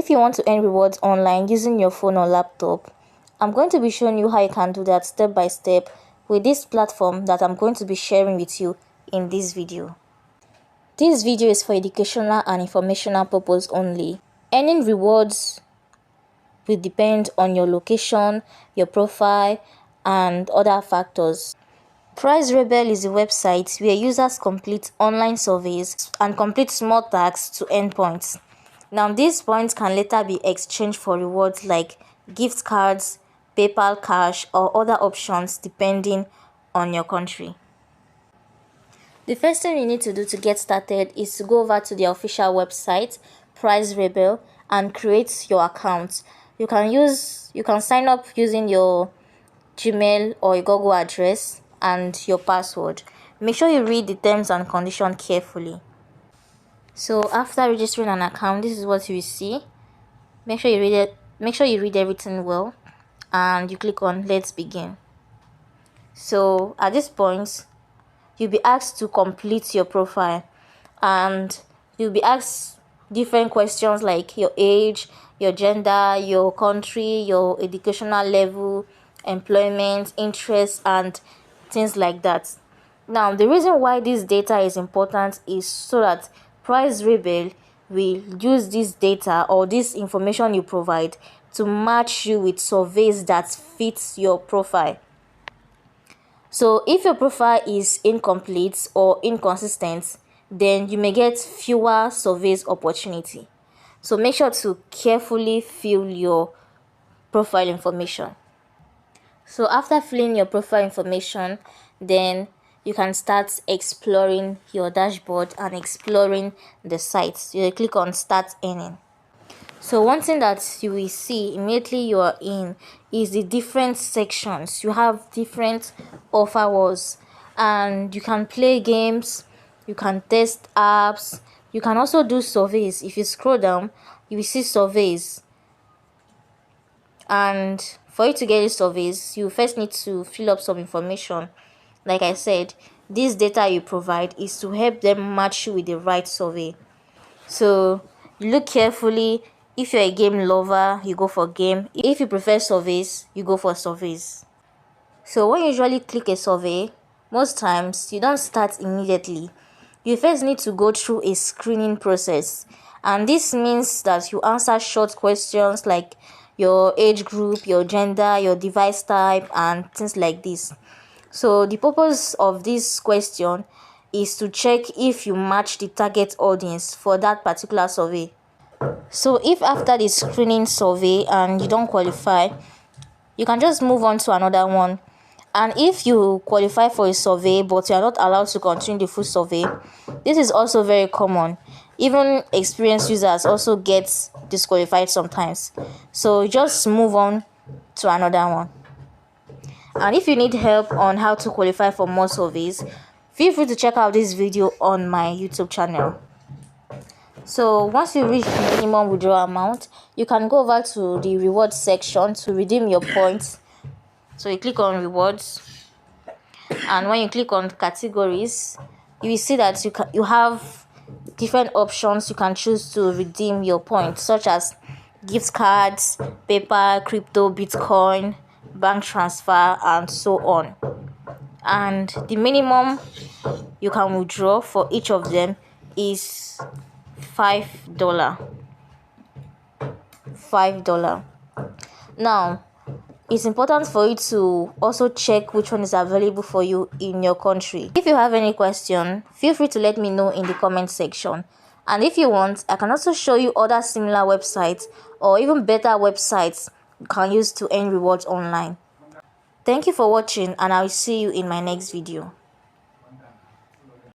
if you want to earn rewards online using your phone or laptop, I'm going to be showing you how you can do that step by step with this platform that I'm going to be sharing with you in this video. This video is for educational and informational purpose only. Earning rewards will depend on your location, your profile, and other factors. PrizeRebel is a website where users complete online surveys and complete small tasks to earn points. Now, these points can later be exchanged for rewards like gift cards, PayPal cash, or other options depending on your country. The first thing you need to do to get started is to go over to the official website, PrizeRebel, and create your account. You can sign up using your Gmail or a Google address and your password. Make sure you read the terms and conditions carefully. So after registering an account, this is what you will see. Make sure you read it. Make sure you read everything well, and you click on Let's Begin. So at this point, you'll be asked to complete your profile, and you'll be asked different questions like your age, your gender, your country, your educational level, employment, interests, and things like that. Now, the reason why this data is important is so that PrizeRebel will use this data or this information you provide to match you with surveys that fits your profile. So if your profile is incomplete or inconsistent, then you may get fewer surveys opportunity. So make sure to carefully fill your profile information. So after filling your profile information, then you can start exploring your dashboard and exploring the sites. You click on Start Earning. So one thing that you will see immediately you are in is the different sections. You have different offers, and you can play games, you can test apps, you can also do surveys. If you scroll down, you will see surveys. And for you to get these surveys, you first need to fill up some information. Like I said, this data you provide is to help them match you with the right survey. So look carefully. If you're a game lover, you go for game. If you prefer surveys, you go for surveys. So when you usually click a survey, most times you don't start immediately. You first need to go through a screening process, and this means that you answer short questions like your age group, your gender, your device type, and things like this. So the purpose of this question is to check if you match the target audience for that particular survey. So if after the screening survey and you don't qualify, you can just move on to another one. And if you qualify for a survey but you are not allowed to continue the full survey, this is also very common. Even experienced users also get disqualified sometimes. So just move on to another one. And if you need help on how to qualify for more surveys, feel free to check out this video on my YouTube channel. So once you reach the minimum withdrawal amount, you can go over to the rewards section to redeem your points. So you click on rewards, and when you click on categories, you will see that you have different options you can choose to redeem your points, such as gift cards, PayPal, crypto, Bitcoin, bank transfer, and so on. And the minimum you can withdraw for each of them is $5. Now, it's important for you to also check which one is available for you in your country. If you have any question, feel free to let me know in the comment section. And if you want, I can also show you other similar websites or even better websites you can use to earn rewards online. Thank you for watching, and I will see you in my next video.